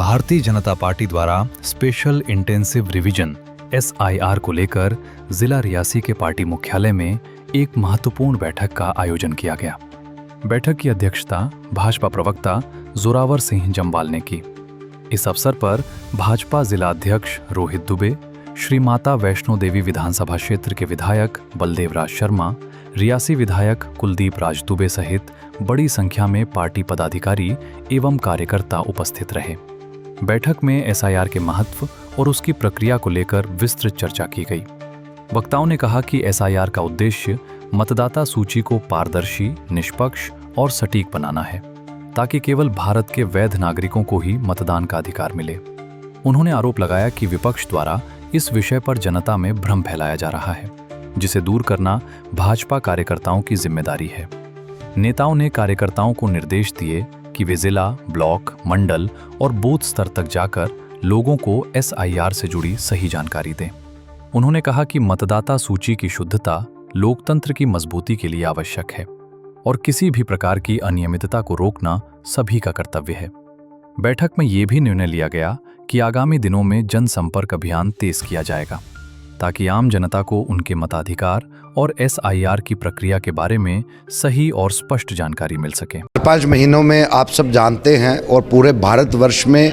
Bharatiya Janata party द्वारा special intensive revision SIR को लेकर जिला रियासी के पार्टी मुख्यालय में एक महत्वपूर्ण बैठक का आयोजन किया गया। बैठक की अध्यक्षता भाजपा प्रवक्ता जोरावर सिंह जम्वाल ने की। इस अवसर पर भाजपा जिला अध्यक्ष रोहित दुबे, श्री माता वैष्णो देवी विधानसभा क्षेत्र के विधायक बलदेव राज शर्मा, रियासी विधायक कुलदीप राज दुबे सहित बड़ी संख्या में पार्टी पदाधिकारी एवं कार्यकर्ता उपस्थित रहे। बैठक में SIR के महत्व और उसकी प्रक्रिया को लेकर विस्तृत चर्चा की गई। वक्ताओं ने कहा कि SIR का उद्देश्य मतदाता सूची को पारदर्शी, निष्पक्ष और सटीक बनाना है, ताकि केवल भारत के वैध नागरिकों को ही मतदान का अधिकार मिले। उन्होंने आरोप लगाया कि विपक्ष द्वारा इस विषय पर जनता में भ्रम फैलाया जा रहा है, जिसे दूर करना भाजपा कार्यकर्ताओं की जिम्मेदारी है। नेताओं ने कार्यकर्ताओं को निर्देश दिए कि वे जिला, ब्लॉक, मंडल और बूथ स्तर तक जाकर लोगों को SIR से जुड़ी सही जानकारी दें। उन्होंने कहा कि मतदाता सूची की शुद्धता लोकतंत्र की मजबूती के लिए आवश्यक है और किसी भी प्रकार की अनियमितता को रोकना सभी का कर्तव्य है। बैठक में ये भी निर्णय लिया गया कि आगामी दिनों में जनसंपर्क अभियान तेज किया जाएगा, ताकि आम जनता को उनके मताधिकार और SIR की प्रक्रिया के बारे में सही और स्पष्ट जानकारी मिल सके। 5 महीनों में आप सब जानते हैं और पूरे भारतवर्ष में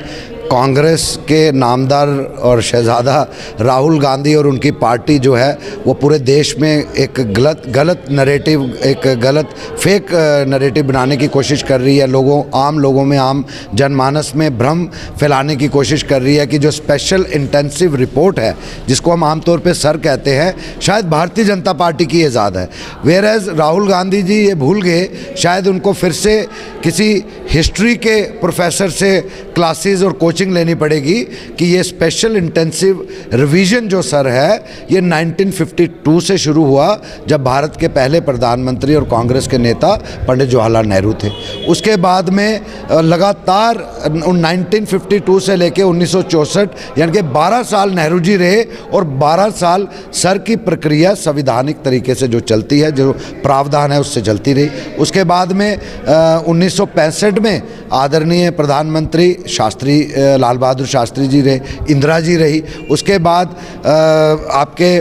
कांग्रेस के नामदार और शहजादा राहुल गांधी और उनकी पार्टी जो है वो पूरे देश में एक गलत नैरेटिव, एक गलत फेक नैरेटिव बनाने की कोशिश कर रही है। आम लोगों में, आम जनमानस में भ्रम फैलाने की कोशिश कर रही है कि जो स्पेशल इंटेंसिव रिपोर्ट है, जिसको हम आमतौर पे सर कहते हैं, शायद भारतीय जनता पार्टी की ईजाद है। वेयरएज राहुल गांधी जी ये भूल गए, शायद उनको फिर से किसी हिस्ट्री के प्रोफेसर से क्लासेस और कोचिंग लेनी पड़ेगी कि ये स्पेशल इंटेंसिव रिवीजन जो सर है ये 1952 से शुरू हुआ, जब भारत के पहले प्रधानमंत्री और कांग्रेस के नेता पंडित जवाहरलाल नेहरू थे। उसके बाद में लगातार 1952 से लेकर 1964 यानी कि 12 साल नेहरू जी रहे और 12 साल सर की प्रक्रिया संविधानिक तरीके से जो चलती है, जो प्रावधान है उससे चलती रही। उसके बाद में 1965 में आदरणीय प्रधानमंत्री शास्त्री लाल बहादुर शास्त्री जी रहे, इंदिरा जी रही। उसके बाद आपके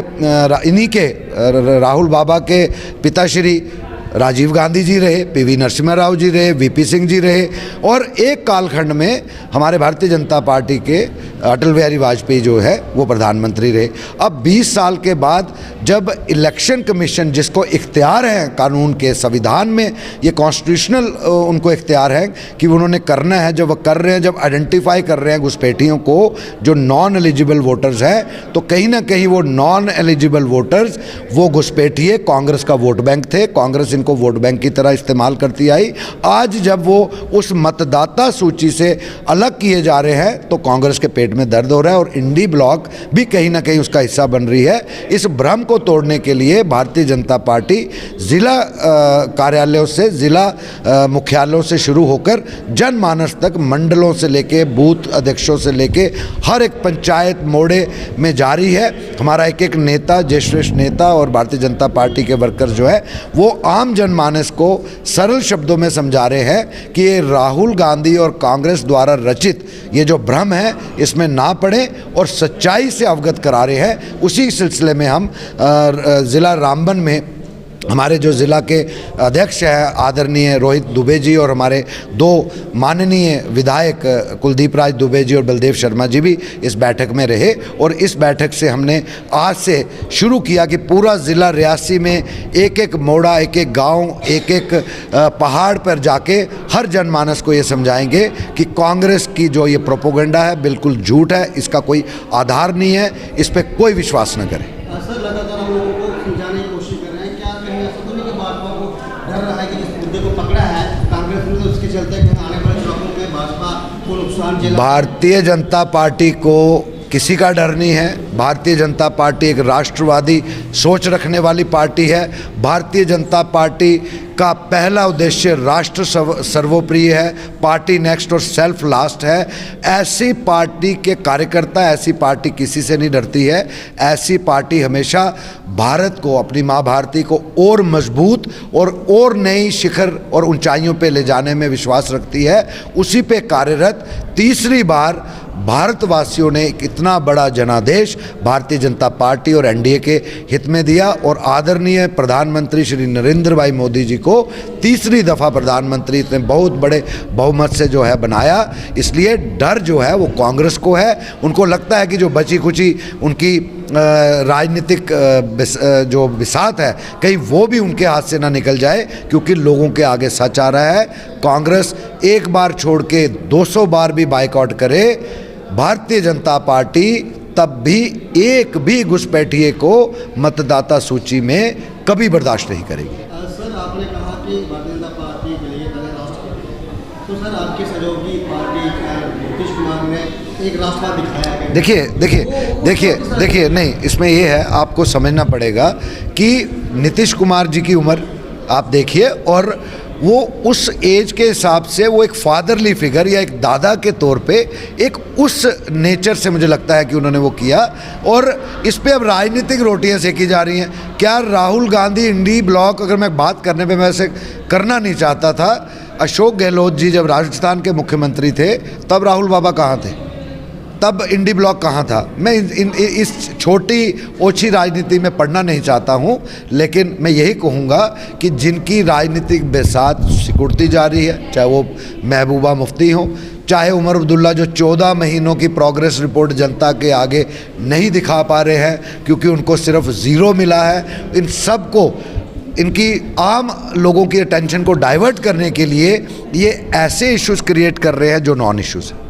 इन्हीं के राहुल बाबा के पिताश्री राजीव गांधी जी रहे, PV नरसिम्हा राव जी रहे, VP सिंह जी रहे और एक कालखंड में हमारे भारतीय जनता पार्टी के अटल बिहारी वाजपेयी जो है वो प्रधानमंत्री रहे। अब 20 साल के बाद जब इलेक्शन कमीशन, जिसको इख्तियार है कानून के, संविधान में ये कॉन्स्टिट्यूशनल उनको इख्तियार है कि उन्होंने करना है, जब वो कर रहे हैं, जब आइडेंटिफाई कर रहे हैं घुसपैठियों को जो नॉन एलिजिबल वोटर्स हैं, तो कहीं ना कहीं वो नॉन एलिजिबल वोटर्स, वो घुसपैठिए कांग्रेस का वोट बैंक थे, कांग्रेस को वोट बैंक की तरह इस्तेमाल करती आई। आज जब वो उस मतदाता सूची से अलग किए जा रहे हैं तो कांग्रेस के पेट में दर्द हो रहा है और इंडी ब्लॉक भी कहीं ना कहीं उसका हिस्सा बन रही है। इस भ्रम को तोड़ने के लिए भारतीय जनता पार्टी जिला कार्यालयों से, जिला मुख्यालयों से शुरू होकर जनमानस तक, मंडलों से लेके बूथ अध्यक्षों से लेके हर एक पंचायत मोड़े में जारी है। हमारा एक एक नेता, ज्येष्ठ नेता और भारतीय जनता पार्टी के वर्कर्स जो है वो आम जनमानस को सरल शब्दों में समझा रहे हैं कि ये राहुल गांधी और कांग्रेस द्वारा रचित ये जो भ्रम है इसमें ना पड़े और सच्चाई से अवगत करा रहे हैं। उसी सिलसिले में हम जिला रामबन में हमारे जो ज़िला के अध्यक्ष हैं आदरणीय रोहित दुबे जी और हमारे 2 माननीय विधायक कुलदीप राज दुबे जी और बलदेव शर्मा जी भी इस बैठक में रहे और इस बैठक से हमने आज से शुरू किया कि पूरा ज़िला रियासी में एक एक मोड़ा, एक एक गांव, एक एक पहाड़ पर जाके हर जनमानस को ये समझाएंगे कि कांग्रेस की जो ये प्रोपोगंडा है बिल्कुल झूठ है, इसका कोई आधार नहीं है, इस पर कोई विश्वास न करें। भारतीय जनता पार्टी को किसी का डर नहीं है। भारतीय जनता पार्टी एक राष्ट्रवादी सोच रखने वाली पार्टी है। भारतीय जनता पार्टी का पहला उद्देश्य राष्ट्र सर्वोपरि है, पार्टी नेक्स्ट और सेल्फ लास्ट है। ऐसी पार्टी के कार्यकर्ता, ऐसी पार्टी किसी से नहीं डरती है। ऐसी पार्टी हमेशा भारत को, अपनी माँ भारती को और मजबूत और नई शिखर और ऊंचाइयों पे ले जाने में विश्वास रखती है। उसी पे कार्यरत तीसरी बार भारतवासियों ने एक इतना बड़ा जनादेश भारतीय जनता पार्टी और एनडीए के हित में दिया और आदरणीय प्रधानमंत्री श्री नरेंद्र भाई मोदी जी को तीसरी दफ़ा प्रधानमंत्री इतने बहुत बड़े बहुमत से जो है बनाया। इसलिए डर जो है वो कांग्रेस को है। उनको लगता है कि जो बची खुची उनकी राजनीतिक जो बिसात है कहीं वो भी उनके हाथ से ना निकल जाए, क्योंकि लोगों के आगे सच आ रहा है। कांग्रेस एक बार छोड़ के 200 बार भी बाइकआउट करे, भारतीय जनता पार्टी तब भी एक भी घुसपैठिए को मतदाता सूची में कभी बर्दाश्त नहीं करेगी। सर, आपने कहा कि भारतीय जनता पार्टी के लिए राष्ट्रवादी, तो सर आपके सहयोगी पार्टी नीतीश कुमार ने एक राष्ट्रवाद दिखाया है। देखिए नहीं, इसमें ये है, आपको समझना पड़ेगा कि नीतीश कुमार जी की उम्र आप देखिए और वो उस एज के हिसाब से वो एक फादरली फिगर या एक दादा के तौर पे एक उस नेचर से मुझे लगता है कि उन्होंने वो किया और इस पे अब राजनीतिक रोटियां सेकी जा रही हैं। क्या राहुल गांधी इंडी ब्लॉक, अगर मैं बात करने पे मैं ऐसे करना नहीं चाहता था, अशोक गहलोत जी जब राजस्थान के मुख्यमंत्री थे तब राहुल बाबा कहाँ थे, तब इंडी ब्लॉक कहाँ था? मैं इस छोटी ओछी राजनीति में पढ़ना नहीं चाहता हूँ, लेकिन मैं यही कहूँगा कि जिनकी राजनीतिक बेसात सिकुड़ती जा रही है, चाहे वो महबूबा मुफ्ती हो, चाहे उमर अब्दुल्ला जो 14 महीनों की प्रोग्रेस रिपोर्ट जनता के आगे नहीं दिखा पा रहे हैं क्योंकि उनको सिर्फ 0 मिला है, इन सब को, इनकी आम लोगों की अटेंशन को डाइवर्ट करने के लिए ये ऐसे इश्यूज़ क्रिएट कर रहे हैं जो नॉन इश्यूज़ हैं।